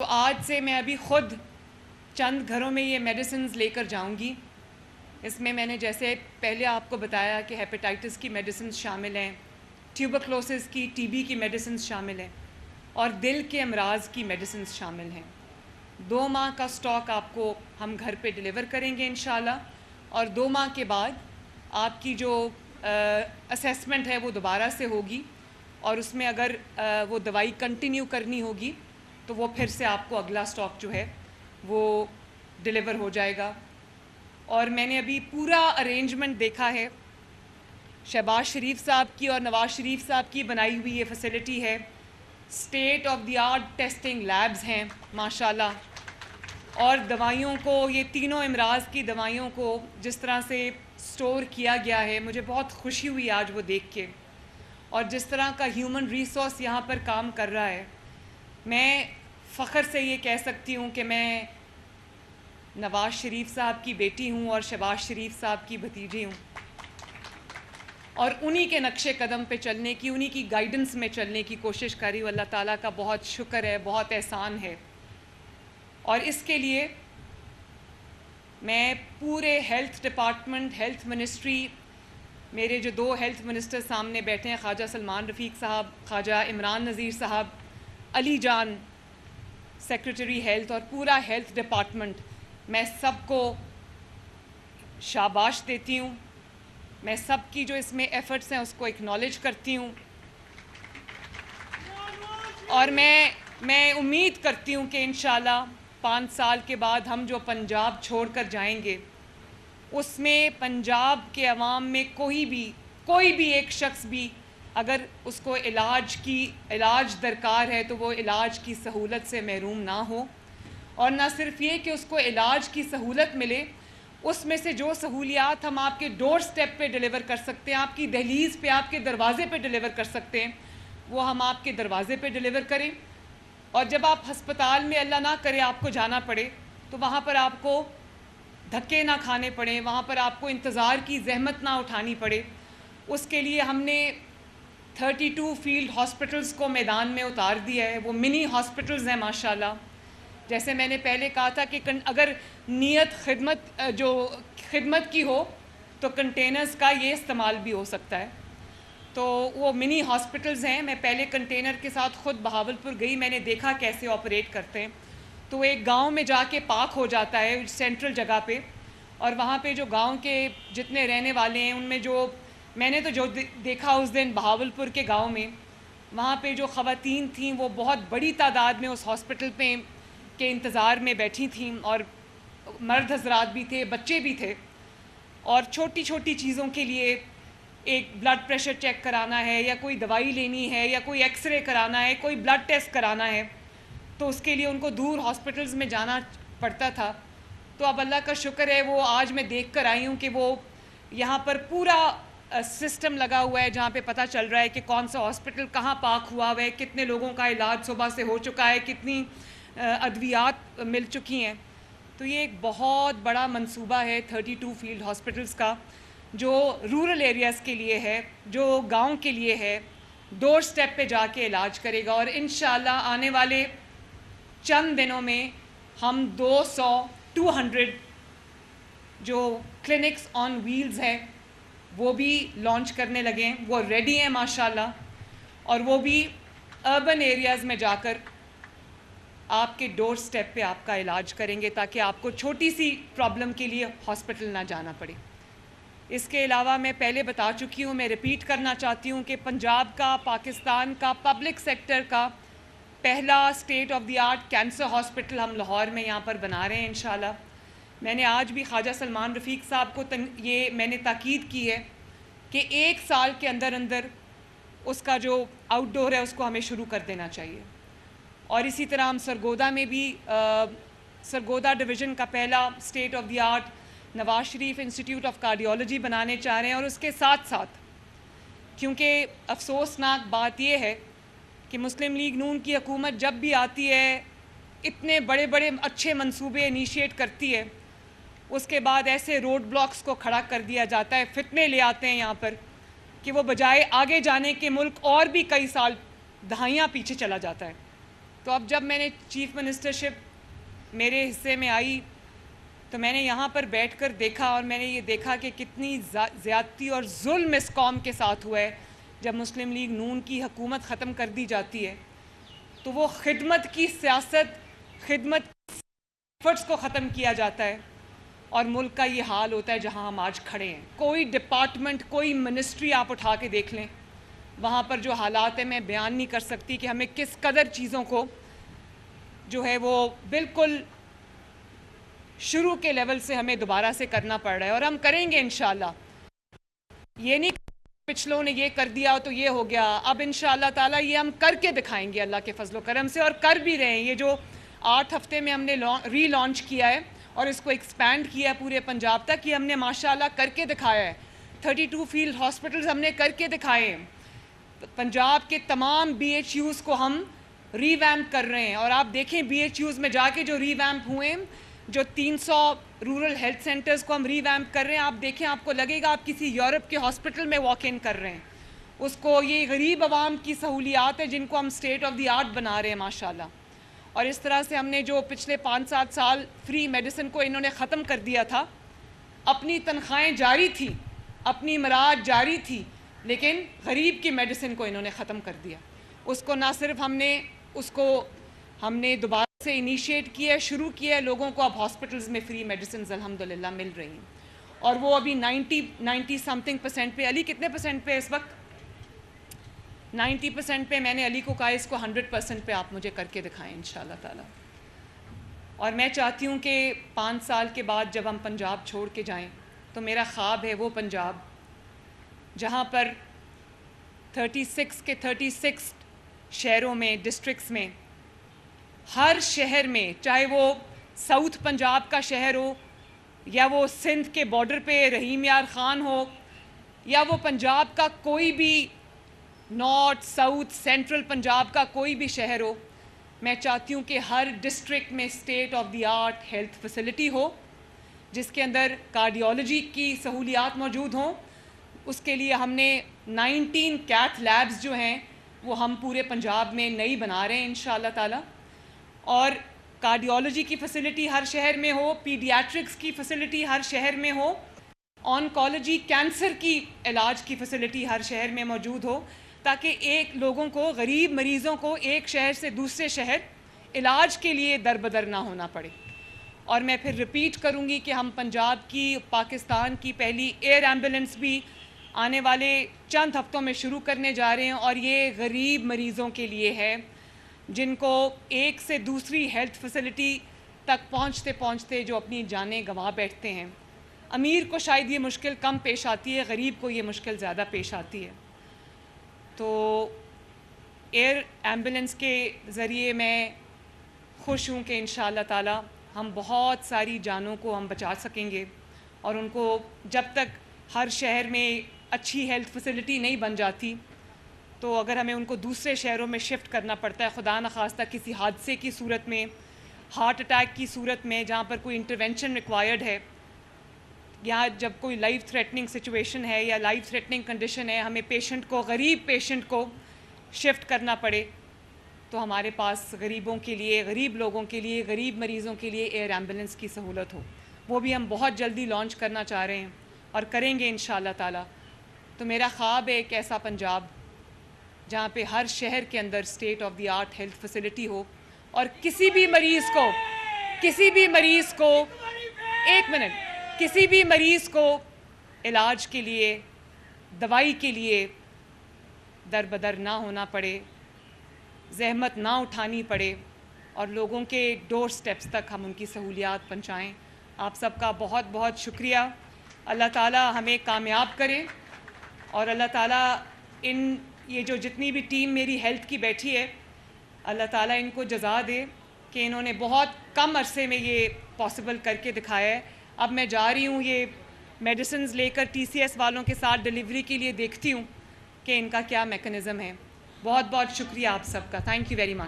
تو آج سے میں ابھی خود چند گھروں میں یہ میڈیسنز لے کر جاؤں گی۔ اس میں نے جیسے پہلے آپ کو بتایا کہ ہیپیٹائٹس کی میڈیسنز شامل ہیں، ٹیوبرکلوسس کی، ٹی بی کی میڈیسنز شامل ہیں اور دل کے امراض کی میڈیسنز شامل ہیں۔ 2 ماہ کا سٹاک آپ کو ہم گھر پہ ڈیلیور کریں گے انشاءاللہ، اور 2 ماہ کے بعد آپ کی جو اسیسمنٹ ہے وہ دوبارہ سے ہوگی، اور اس میں اگر وہ دوائی کنٹینیو کرنی ہوگی تو وہ پھر سے آپ کو اگلا سٹاک جو ہے وہ ڈیلیور ہو جائے گا۔ اور میں نے ابھی پورا ارینجمنٹ دیکھا ہے، شہباز شریف صاحب کی اور نواز شریف صاحب کی بنائی ہوئی یہ فیسلٹی ہے، state of the art testing labs ہیں ماشاءاللہ، اور دوائیوں کو، یہ تینوں امراض کی دوائیوں کو جس طرح سے سٹور کیا گیا ہے، مجھے بہت خوشی ہوئی آج وہ دیکھ کے، اور جس طرح کا ہیومن ریسورس یہاں پر کام کر رہا ہے۔ میں فخر سے یہ کہہ سکتی ہوں کہ میں نواز شریف صاحب کی بیٹی ہوں اور شہباز شریف صاحب کی بھتیجی ہوں، اور انہی کے نقش قدم پہ چلنے کی، انہی کی گائیڈنس میں چلنے کی کوشش کر رہی ہوں۔ اللہ تعالیٰ کا بہت شکر ہے، بہت احسان ہے، اور اس کے لیے میں پورے ہیلتھ ڈپارٹمنٹ، ہیلتھ منسٹری، میرے جو 2 ہیلتھ منسٹر سامنے بیٹھے ہیں، خواجہ سلمان رفیق صاحب، خواجہ عمران نذیر صاحب، علی جان سیکریٹری ہیلتھ، اور پورا ہیلتھ ڈپارٹمنٹ، میں سب کو شاباش دیتی ہوں۔ میں سب کی جو اس میں ایفرٹس ہیں اس کو اکنالج کرتی ہوں، اور میں امید کرتی ہوں کہ انشاءاللہ 5 سال کے بعد ہم جو پنجاب چھوڑ کر جائیں گے، اس میں پنجاب کے عوام میں کوئی بھی ایک شخص بھی اگر اس کو علاج درکار ہے تو وہ علاج کی سہولت سے محروم نہ ہو، اور نہ صرف یہ کہ اس کو علاج کی سہولت ملے، اس میں سے جو سہولیات ہم آپ کے ڈور سٹیپ پہ ڈیلیور کر سکتے ہیں، آپ کی دہلیز پہ، آپ کے دروازے پہ ڈیلیور کر سکتے ہیں، وہ ہم آپ کے دروازے پہ ڈیلیور کریں۔ اور جب آپ ہسپتال میں اللہ نہ کرے آپ کو جانا پڑے تو وہاں پر آپ کو دھکے نہ کھانے پڑیں، وہاں پر آپ کو انتظار کی زحمت نہ اٹھانی پڑے۔ اس کے لیے ہم نے 32 فیلڈ ہاسپٹلز کو میدان میں اتار دیا ہے، وہ منی ہاسپٹلز ہیں ماشاءاللہ۔ جیسے میں نے پہلے کہا تھا کہ اگر نیت خدمت کی ہو تو کنٹینرز کا یہ استعمال بھی ہو سکتا ہے، تو وہ منی ہاسپٹلز ہیں۔ میں پہلے کنٹینر کے ساتھ خود بہاولپور گئی، میں نے دیکھا کیسے آپریٹ کرتے ہیں، تو ایک گاؤں میں جا کے پارک ہو جاتا ہے سینٹرل جگہ پہ، اور وہاں پہ جو گاؤں کے جتنے رہنے والے ہیں ان میں میں نے جو دیکھا اس دن بہاولپور کے گاؤں میں، وہاں پہ جو خواتین تھیں وہ بہت بڑی تعداد میں اس ہاسپٹل پہ کے انتظار میں بیٹھی تھیں، اور مرد حضرات بھی تھے، بچے بھی تھے، اور چھوٹی چھوٹی چیزوں کے لیے، ایک بلڈ پریشر چیک کرانا ہے، یا کوئی دوائی لینی ہے، یا کوئی ایکس رے کرانا ہے، کوئی بلڈ ٹیسٹ کرانا ہے، تو اس کے لیے ان کو دور ہاسپٹلز میں جانا پڑتا تھا۔ تو اب اللہ کا شکر ہے، وہ آج میں دیکھ کر آئی ہوں کہ وہ یہاں پر پورا سسٹم لگا ہوا ہے جہاں پہ پتہ چل رہا ہے کہ کون سا ہاسپٹل کہاں پاک ہوا ہوا ہے، کتنے لوگوں کا علاج صبح سے ہو چکا ہے، کتنی ادویات مل چکی ہیں۔ تو یہ ایک بہت بڑا منصوبہ ہے 32 فیلڈ ہاسپٹلز کا، جو رورل ایریاز کے لیے ہے، جو گاؤں کے لیے ہے، ڈور سٹیپ پہ جا کے علاج کرے گا، اور انشاءاللہ آنے والے چند دنوں میں ہم 200 جو کلینکس آن ویلز ہیں وہ بھی لانچ کرنے لگے ہیں، وہ ریڈی ہیں ماشاءاللہ، اور وہ بھی اربن ایریاز میں جا کر آپ کے ڈور سٹیپ پہ آپ کا علاج کریں گے، تاکہ آپ کو چھوٹی سی پرابلم کے لیے ہاسپٹل نہ جانا پڑے۔ اس کے علاوہ میں پہلے بتا چکی ہوں، میں ریپیٹ کرنا چاہتی ہوں کہ پنجاب کا، پاکستان کا پبلک سیکٹر کا پہلا state of the art cancer hospital ہم لاہور میں یہاں پر بنا رہے ہیں انشاءاللہ۔ میں نے آج بھی خواجہ سلمان رفیق صاحب کو یہ میں نے تاکید کی ہے کہ 1 سال کے اندر اس کا جو آؤٹ ڈور ہے اس کو ہمیں شروع کر دینا چاہیے، اور اسی طرح ہم سرگودا میں بھی سرگودا ڈویژن کا پہلا state of the art Nawaz Sharif institute of cardiology بنانے چاہ رہے ہیں، اور اس کے ساتھ ساتھ، کیونکہ افسوسناک بات یہ ہے کہ مسلم لیگ نون کی حکومت جب بھی آتی ہے اتنے بڑے بڑے اچھے منصوبے انیشیٹ کرتی ہے، اس کے بعد ایسے روڈ بلاکس کو کھڑا کر دیا جاتا ہے، فتنے لے آتے ہیں یہاں پر کہ وہ بجائے آگے جانے کے ملک اور بھی کئی سال دہائیاں پیچھے چلا جاتا ہے۔ تو اب جب میں نے چیف منسٹرشپ میرے حصے میں آئی تو میں نے یہاں پر بیٹھ کر دیکھا اور میں نے یہ دیکھا کہ کتنی زیادتی اور ظلم اس قوم کے ساتھ ہوا ہے. جب مسلم لیگ نون کی حکومت ختم کر دی جاتی ہے تو وہ خدمت کی سیاست، خدمت ایفرٹس کو ختم کیا جاتا ہے اور ملک کا یہ حال ہوتا ہے جہاں ہم آج کھڑے ہیں. کوئی ڈپارٹمنٹ، کوئی منسٹری آپ اٹھا کے دیکھ لیں، وہاں پر جو حالات ہیں میں بیان نہیں کر سکتی کہ ہمیں کس قدر چیزوں کو جو ہے وہ بالکل شروع کے لیول سے ہمیں دوبارہ سے کرنا پڑ رہا ہے، اور ہم کریں گے انشاءاللہ. یہ نہیں کہ پچھلوں نے یہ کر دیا تو یہ ہو گیا، اب انشاءاللہ تعالیٰ یہ ہم کر کے دکھائیں گے اللہ کے فضل و کرم سے، اور کر بھی رہے ہیں. یہ جو 8 ہفتے میں ہم نے ری لانچ کیا ہے اور اس کو ایکسپینڈ کیا ہے پورے پنجاب تک، یہ ہم نے ماشاءاللہ کر کے دکھایا ہے. 32 فیلڈ ہاسپٹلز ہم نے کر کے دکھائے ہیں. پنجاب کے تمام بی ایچ یوز کو ہم ری ویمپ کر رہے ہیں، اور آپ دیکھیں بی ایچ یوز میں جا کے جو ری ویمپ ہوئے ہیں، جو 300 رورل ہیلتھ سینٹرز کو ہم ری ویمپ کر رہے ہیں، آپ دیکھیں آپ کو لگے گا آپ کسی یورپ کے ہاسپٹل میں واک ان کر رہے ہیں. اس کو یہ غریب عوام کی سہولیات ہیں جن کو ہم اسٹیٹ آف دی آرٹ بنا رہے ہیں ماشاءاللہ. اور اس طرح سے ہم نے جو پچھلے 5-7 سال فری میڈیسن کو انہوں نے ختم کر دیا تھا، اپنی تنخواہیں جاری تھی، اپنی مراعات جاری تھی، لیکن غریب کی میڈیسن کو انہوں نے ختم کر دیا. اس کو نہ صرف ہم نے دوبارہ سے انیشیٹ کیا ہے، شروع کیا ہے، لوگوں کو اب ہاسپٹلز میں فری میڈیسنز الحمدللہ مل رہی ہیں، اور وہ ابھی 90 سمتھنگ % پہ. علی کتنے % پہ اس وقت؟ 90% پہ. میں نے علی کو کہا اس کو 100% پہ آپ مجھے کر کے دکھائیں انشاءاللہ تعالی. اور میں چاہتی ہوں کہ 5 سال کے بعد جب ہم پنجاب چھوڑ کے جائیں تو میرا خواب ہے وہ پنجاب جہاں پر 36 شہروں میں، ڈسٹرکٹس میں، ہر شہر میں، چاہے وہ ساؤتھ پنجاب کا شہر ہو، یا وہ سندھ کے بارڈر پہ رحیم یار خان ہو، یا وہ پنجاب کا کوئی بھی نارتھ، ساؤتھ، سینٹرل پنجاب کا کوئی بھی شہر ہو، میں چاہتی ہوں کہ ہر ڈسٹرکٹ میں state of the art health facility ہو جس کے اندر کارڈیالوجی کی سہولیات موجود ہوں. اس کے لیے ہم نے 19 کیتھ لیبز جو ہیں وہ ہم پورے پنجاب میں نئی بنا رہے ہیں انشاءاللہ تعالی. اور کارڈیالوجی کی فیسلٹی ہر شہر میں ہو، پیڈیاٹرکس کی فیسلٹی ہر شہر میں ہو، آنکالوجی کینسر کی علاج کی فیسلٹی ہر شہر میں موجود ہو، تاکہ لوگوں کو، غریب مریضوں کو ایک شہر سے دوسرے شہر علاج کے لیے در بدر نہ ہونا پڑے. اور میں پھر ریپیٹ کروں گی کہ ہم پنجاب کی، پاکستان کی پہلی ایئر ایمبولینس بھی آنے والے چند ہفتوں میں شروع کرنے جا رہے ہیں، اور یہ غریب مریضوں کے لیے ہے جن کو ایک سے دوسری ہیلتھ فیسلٹی تک پہنچتے جو اپنی جانیں گنوا بیٹھتے ہیں. امیر کو شاید یہ مشکل کم پیش آتی ہے، غریب کو یہ مشکل زیادہ پیش آتی ہے. تو ایئر ایمبولینس کے ذریعے میں خوش ہوں کہ انشاءاللہ تعالی ہم بہت ساری جانوں کو ہم بچا سکیں گے. اور ان کو جب تک ہر شہر میں اچھی ہیلتھ فیسلٹی نہیں بن جاتی تو اگر ہمیں ان کو دوسرے شہروں میں شفٹ کرنا پڑتا ہے، خدا نخواستہ کسی حادثے کی صورت میں، ہارٹ اٹیک کی صورت میں جہاں پر کوئی انٹرونشن ریکوائرڈ ہے، یا جب کوئی لائف تھریٹننگ سچویشن ہے یا لائف تھریٹننگ کنڈیشن ہے، ہمیں پیشنٹ کو، غریب پیشنٹ کو شفٹ کرنا پڑے، تو ہمارے پاس غریبوں کے لیے، غریب لوگوں کے لیے، غریب مریضوں کے لیے ایئر ایمبولینس کی سہولت ہو. وہ بھی ہم بہت جلدی لانچ کرنا چاہ رہے ہیں اور کریں گے انشاءاللہ تعالی. تو میرا خواب ہے ایک ایسا پنجاب جہاں پہ ہر شہر کے اندر state of the art health facility ہو، اور کسی بھی مریض کو علاج کے لیے، دوائی کے لیے در بدر نہ ہونا پڑے، زحمت نہ اٹھانی پڑے، اور لوگوں کے ڈور سٹیپس تک ہم ان کی سہولیات پہنچائیں. آپ سب کا بہت بہت شکریہ. اللہ تعالیٰ ہمیں کامیاب کرے، اور اللہ تعالیٰ یہ جو جتنی بھی ٹیم میری ہیلتھ کی بیٹھی ہے، اللہ تعالیٰ ان کو جزا دے کہ انہوں نے بہت کم عرصے میں یہ پاسبل کر کے دکھایا ہے. اب میں جا رہی ہوں یہ میڈیسنز لے کر TCS والوں کے ساتھ ڈیلیوری کے لیے، دیکھتی ہوں کہ ان کا کیا میکنزم ہے. بہت بہت شکریہ آپ سب کا. Thank you very much.